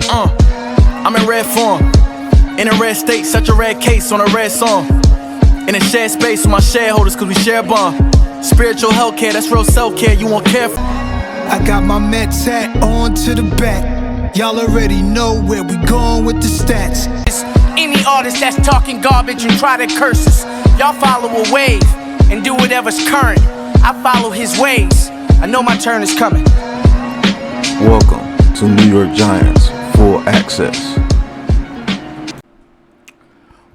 I'm in red form, in a red state, such a red case on a red song. In a shared space with my shareholders, cause we share a bond. Spiritual healthcare, that's real self-care, you won't care for. I got my Mets hat on to the back. Y'all already know where we going with the stats. Any artist that's talking garbage and try to curse us, y'all follow a wave and do whatever's current. I follow his ways, I know my turn is coming. Welcome to New York Giants Full Access.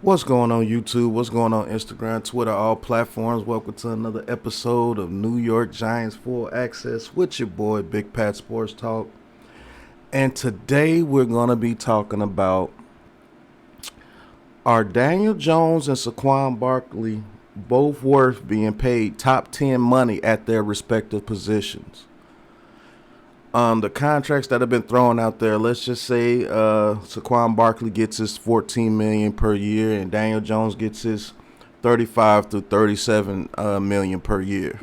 What's going on YouTube? What's going on Instagram, Twitter, all platforms? Welcome to another episode of New York Giants Full Access with your boy Big Pat Sports Talk. And today we're going to be talking about, are Daniel Jones and Saquon Barkley both worth being paid top 10 money at their respective positions? The contracts that have been thrown out there, let's just say Saquon Barkley gets his $14 million per year and Daniel Jones gets his $35 to $37 million per year.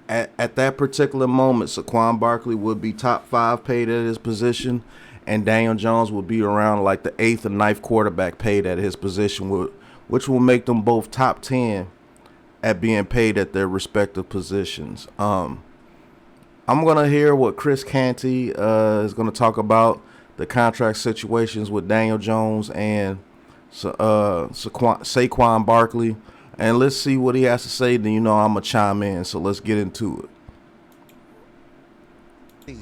At that particular moment, Saquon Barkley would be top 5 paid at his position, and Daniel Jones would be around like the 8th or 9th quarterback paid at his position, which will make them both top 10 at being paid at their respective positions. I'm going to hear what Chris Canty is going to talk about the contract situations with Daniel Jones and Saquon Barkley. And let's see what he has to say. Then I'm going to chime in. So let's get into it.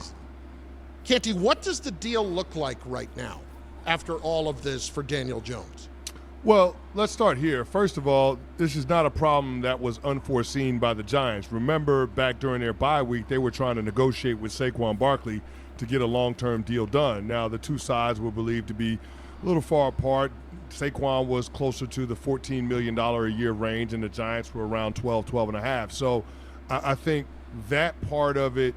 Canty, what does the deal look like right now after all of this for Daniel Jones? Well, let's start here. First of all, this is not a problem that was unforeseen by the Giants. Remember, back during their bye week, they were trying to negotiate with Saquon Barkley to get a long-term deal done. Now, the two sides were believed to be a little far apart. Saquon was closer to the $14 million a year range, and the Giants were around 12 and a half. So I think that part of it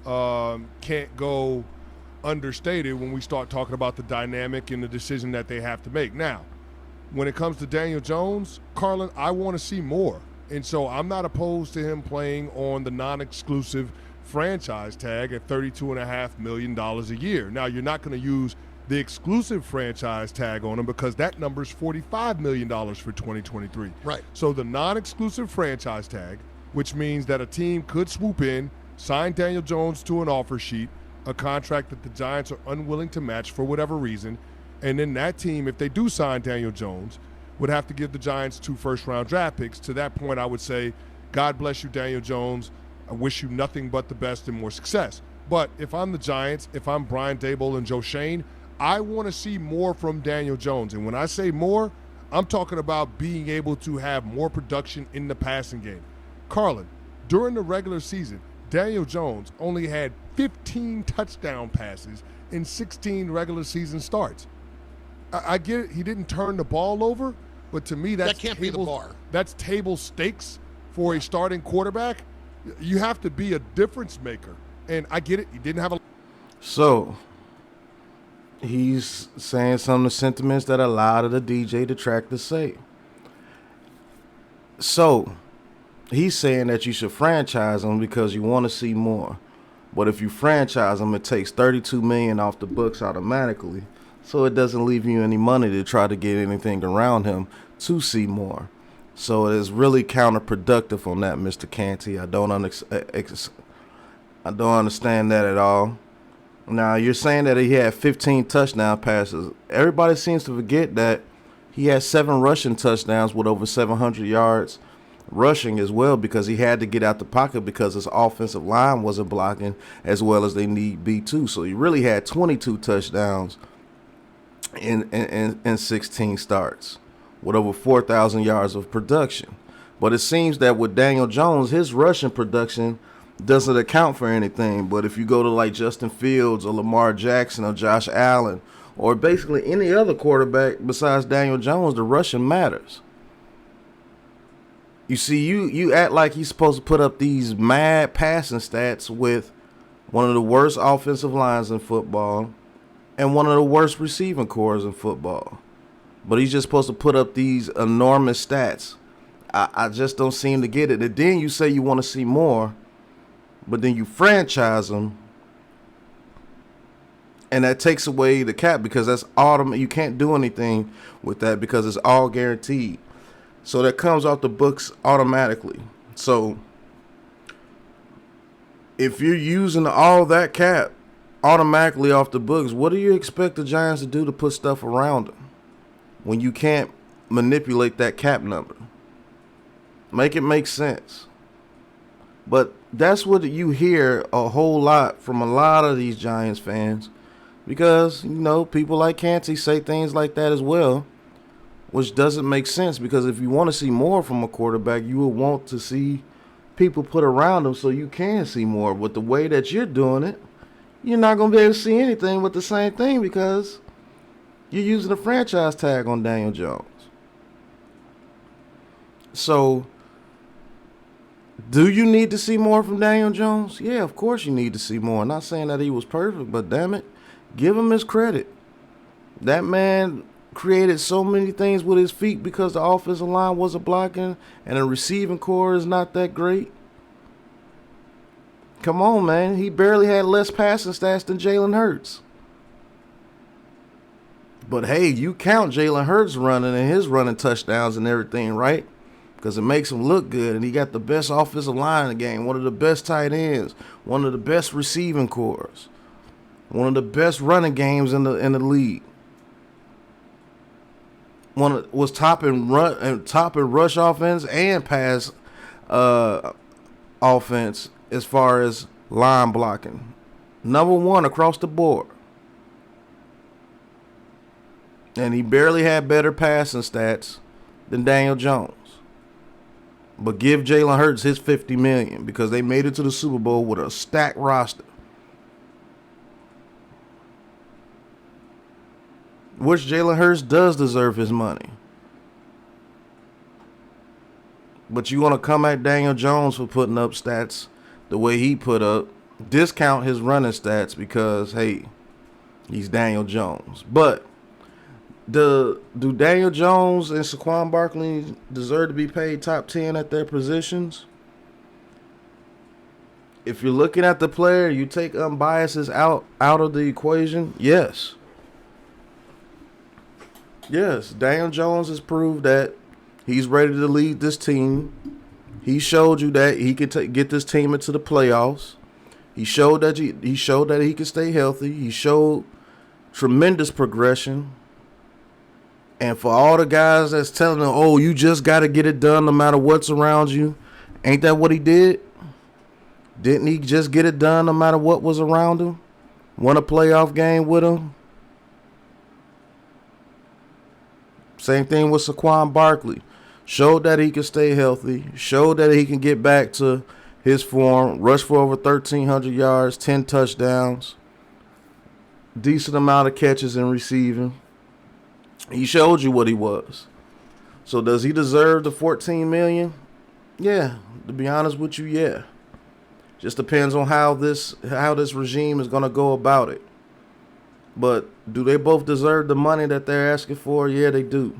can't go understated when we start talking about the dynamic and the decision that they have to make. Now, when it comes to Daniel Jones, Carlin, I want to see more. And so I'm not opposed to him playing on the non-exclusive franchise tag at $32.5 million a year. Now, you're not going to use the exclusive franchise tag on him because that number is $45 million for 2023. Right. So the non-exclusive franchise tag, which means that a team could swoop in, sign Daniel Jones to an offer sheet, a contract that the Giants are unwilling to match for whatever reason, and then that team, if they do sign Daniel Jones, would have to give the Giants 2 first-round draft picks. To that point, I would say, God bless you, Daniel Jones. I wish you nothing but the best and more success. But if I'm the Giants, if I'm Brian Daboll and Joe Schoen, I want to see more from Daniel Jones. And when I say more, I'm talking about being able to have more production in the passing game. Carlin, during the regular season, Daniel Jones only had 15 touchdown passes in 16 regular season starts. I get it, he didn't turn the ball over, but to me that can't be the bar. That's table stakes for a starting quarterback. You have to be a difference maker. And I get it, he didn't have a... So, he's saying some of the sentiments that a lot of the DJ detractors say. So, he's saying that you should franchise him because you want to see more. But if you franchise him, it takes $32 million off the books automatically. So it doesn't leave you any money to try to get anything around him to see more. So it is really counterproductive on that, Mr. Canty. I don't understand that at all. Now, you're saying that he had 15 touchdown passes. Everybody seems to forget that he had 7 rushing touchdowns with over 700 yards rushing as well, because he had to get out the pocket because his offensive line wasn't blocking as well as they need be to. So he really had 22 touchdowns in 16 starts with over 4,000 yards of production. But it seems that with Daniel Jones, his rushing production doesn't account for anything. But if you go to like Justin Fields or Lamar Jackson or Josh Allen or basically any other quarterback besides Daniel Jones, the rushing matters. You see, you act like he's supposed to put up these mad passing stats with one of the worst offensive lines in football and one of the worst receiving corps in football. But he's just supposed to put up these enormous stats. I just don't seem to get it. And then you say you want to see more, but then you franchise him And that takes away the cap because that's automatic. You can't do anything with that because it's all guaranteed. So that comes off the books automatically. So if you're using all that cap automatically off the books, what do you expect the Giants to do to put stuff around them when you can't manipulate that cap number? Make it make sense. But that's what you hear a whole lot from a lot of these Giants fans, because, you know, people like Canty say things like that as well, which doesn't make sense, because if you want to see more from a quarterback, you would want to see people put around them so you can see more. With the way that you're doing it, you're not going to be able to see anything but the same thing because you're using a franchise tag on Daniel Jones. So, do you need to see more from Daniel Jones? Yeah, of course you need to see more. I'm not saying that he was perfect, but damn it, give him his credit. That man created so many things with his feet because the offensive line wasn't blocking and the receiving core is not that great. Come on, man. He barely had less passing stats than Jalen Hurts. But hey, you count Jalen Hurts running and his running touchdowns and everything, right? Because it makes him look good, and he got the best offensive line in the game, one of the best tight ends, one of the best receiving cores, one of the best running games in the league. Was top in rush offense and pass offense as far as line blocking. Number one across the board. And he barely had better passing stats than Daniel Jones. But give Jalen Hurts his $50 million because they made it to the Super Bowl with a stacked roster. Which Jalen Hurts does deserve his money. But you want to come at Daniel Jones for putting up stats the way he put up, discount his running stats because, hey, he's Daniel Jones. But do Daniel Jones and Saquon Barkley deserve to be paid top 10 at their positions? If you're looking at the player, you take unbiases out of the equation, yes. Yes, Daniel Jones has proved that he's ready to lead this team. He showed you that he could get this team into the playoffs. He showed that he could stay healthy. He showed tremendous progression. And for all the guys that's telling them, oh, you just got to get it done no matter what's around you, ain't that what he did? Didn't he just get it done no matter what was around him? Won a playoff game with him? Same thing with Saquon Barkley. Showed that he can stay healthy. Showed that he can get back to his form. Rushed for over 1,300 yards, 10 touchdowns. Decent amount of catches and receiving. He showed you what he was. So does he deserve the $14 million? Yeah, to be honest with you, yeah. Just depends on how this regime is going to go about it. But do they both deserve the money that they're asking for? Yeah, they do.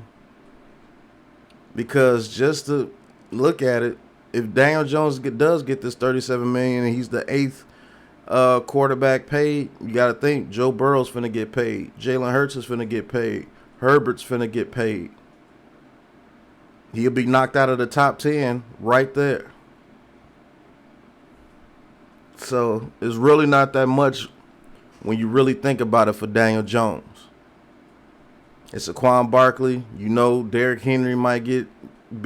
Because just to look at it, if Daniel Jones does get this $37 million and he's the 8th quarterback paid, you got to think Joe Burrow's finna get paid. Jalen Hurts is finna get paid. Herbert's finna get paid. He'll be knocked out of the top 10 right there. So it's really not that much when you really think about it for Daniel Jones. It's Saquon Barkley. You know Derrick Henry might be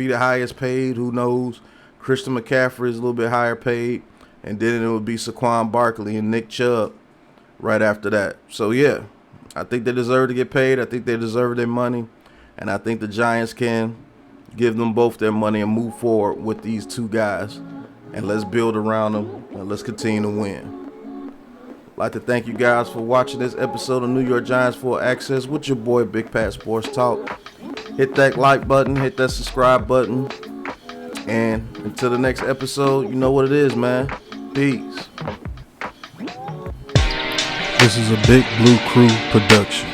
the highest paid. Who knows? Christian McCaffrey is a little bit higher paid. And then it would be Saquon Barkley and Nick Chubb right after that. So, yeah. I think they deserve to get paid. I think they deserve their money. And I think the Giants can give them both their money and move forward with these two guys. And let's build around them and let's continue to win. I'd like to thank you guys for watching this episode of New York Giants Full Access with your boy Big Pat Sports Talk. Hit that like button, hit that subscribe button. And until the next episode, you know what it is, man. Peace. This is a Big Blue Crew production.